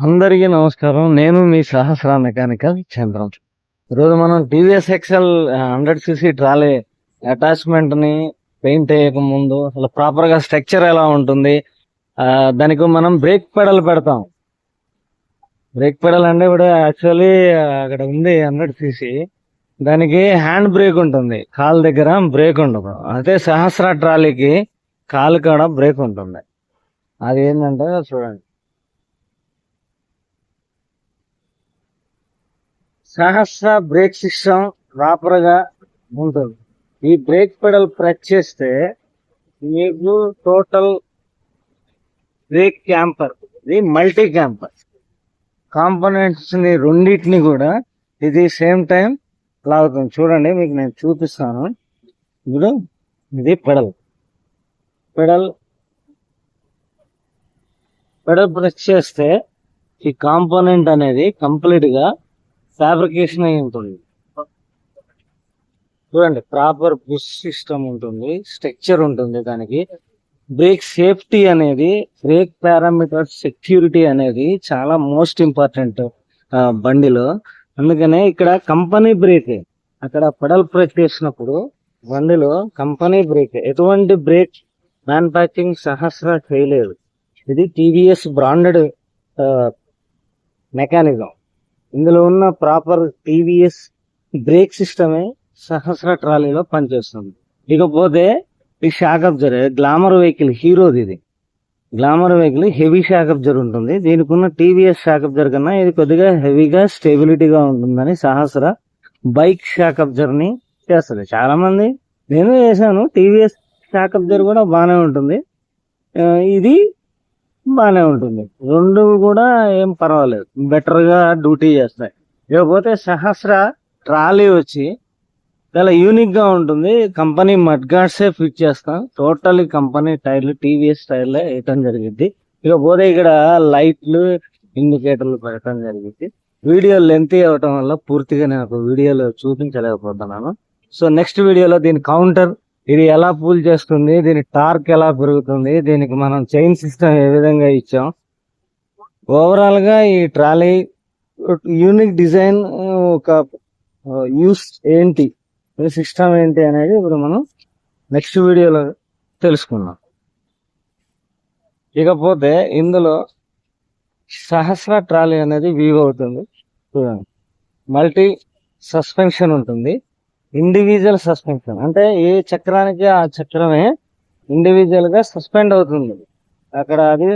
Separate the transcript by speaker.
Speaker 1: అందరికీ నమస్కారం. నేను మీ సహస్ర మెకానికల్ చంద్రం. ఈరోజు మనం TVS excel 100cc trolley attachment ని పెయింట్ వేయక ముందు అసలు ప్రాపర్ గా స్ట్రక్చర్ ఎలా ఉంటుంది, దానికి మనం బ్రేక్ పెడల్ పెడతాం. బ్రేక్ పెడల్ అంటే ఇప్పుడు యాక్చువల్లీ అక్కడ ఉంది 100cc, దానికి హ్యాండ్ బ్రేక్ ఉంటుంది, కాలు దగ్గర బ్రేక్ ఉండదు. అదే సహస్ర ట్రాలీకి కాలు కాడ బ్రేక్ ఉంటుంది. అది ఏంటంటే చూడండి, సహస్ర బ్రేక్ సిస్టమ్ ప్రాపర్ గా ఉంటుంది. ఈ బ్రేక్ పెడల్ ప్రెస్ చేస్తే మీకు టోటల్ బ్రేక్ క్యాంపర్, ఇది మల్టీ క్యాంపర్ కాంపోనెంట్స్ ని రెండింటిని కూడా ఇది సేమ్ టైం లాగుతుంది. చూడండి, మీకు నేను చూపిస్తాను. ఇప్పుడు ఇది పెడల్ పెడల్ పెడల్ ప్రెస్ చేస్తే ఈ కాంపోనెంట్ అనేది కంప్లీట్ గా ఫ్యాబ్రికేషన్ అయి ఉంటుంది. చూడండి, ప్రాపర్ పుష్ సిస్టమ్ ఉంటుంది, స్ట్రక్చర్ ఉంటుంది. దానికి బ్రేక్ సేఫ్టీ అనేది, బ్రేక్ పారామీటర్ సెక్యూరిటీ అనేది చాలా మోస్ట్ ఇంపార్టెంట్ బండిలో. అందుకనే ఇక్కడ కంపెనీ బ్రేక్, అక్కడ పెడల్ ప్రెస్ చేసినప్పుడు బండిలో కంపెనీ బ్రేక్, ఎటువంటి బ్రేక్ మ్యానుఫ్యాక్చరింగ్ సహస్ర చేయలేదు. ఇది టీవీఎస్ బ్రాండెడ్ మెకానిజం. ఇందులో ఉన్న ప్రాపర్ టీవీఎస్ బ్రేక్ సిస్టమే సహస్ర ట్రాలీలో పనిచేస్తుంది. ఇకపోతే ఈ షాక్ అబ్జర్, గ్లామర్ వెహికల్ హీరోది, ఇది గ్లామర్ వెహికల్ హెవీ షాక్ అబ్జర్ ఉంటుంది. దీనికి ఉన్న టీవీఎస్ షాక్ అబ్జర్ కన్నా ఇది కొద్దిగా హెవీగా స్టెబిలిటీగా ఉంటుందని సహస్ర బైక్ షాక్ అబ్జర్ ని చేస్తుంది. చాలా మంది, నేను చేశాను, టీవీఎస్ షాక్ అబ్జర్ కూడా బాగానే ఉంటుంది, ఇది బాగానే ఉంటుంది. రెండు కూడా ఏం పర్వాలేదు, బెటర్ గా డ్యూటీ చేస్తాయి. ఇకపోతే సహస్ర ట్రాలీ వచ్చి చాలా యూనిక్ గా ఉంటుంది. కంపెనీ మడ్ గార్డ్సే ఫిట్ చేస్తాం. టోటల్ కంపెనీ టైర్లు టీవీఎస్ టైర్లే వేయటం జరిగింది. ఇకపోతే ఇక్కడ లైట్లు, ఇండికేటర్లు పెట్టడం జరిగింది. వీడియో లెంత్ అవ్వటం వల్ల పూర్తిగా నేను ఒక వీడియోలో చూపించలేకపోతున్నాను. సో నెక్స్ట్ వీడియోలో దీని కౌంటర్, ఇది ఎలా పూల్ చేస్తుంది, దీని టార్క్ ఎలా పెరుగుతుంది, దీనికి మనం చైన్ సిస్టమ్ ఏ విధంగా ఇచ్చాం, ఓవరాల్ గా ఈ ట్రాలీ యూనిక్ డిజైన్, ఒక యూస్ ఏంటి, సిస్టమ్ ఏంటి అనేది ఇప్పుడు మనం నెక్స్ట్ వీడియోలో తెలుసుకుందాం. ఇకపోతే ఇందులో సహస్ర ట్రాలీ అనేది వీవ్ అవుతుంది. చూడండి, మల్టీ సస్పెన్షన్ ఉంటుంది, ఇండివిజువల్ సస్పెన్షన్, అంటే ఏ చక్రానికి ఆ చక్రమే ఇండివిజువల్ గా సస్పెండ్ అవుతుంది. అక్కడ అది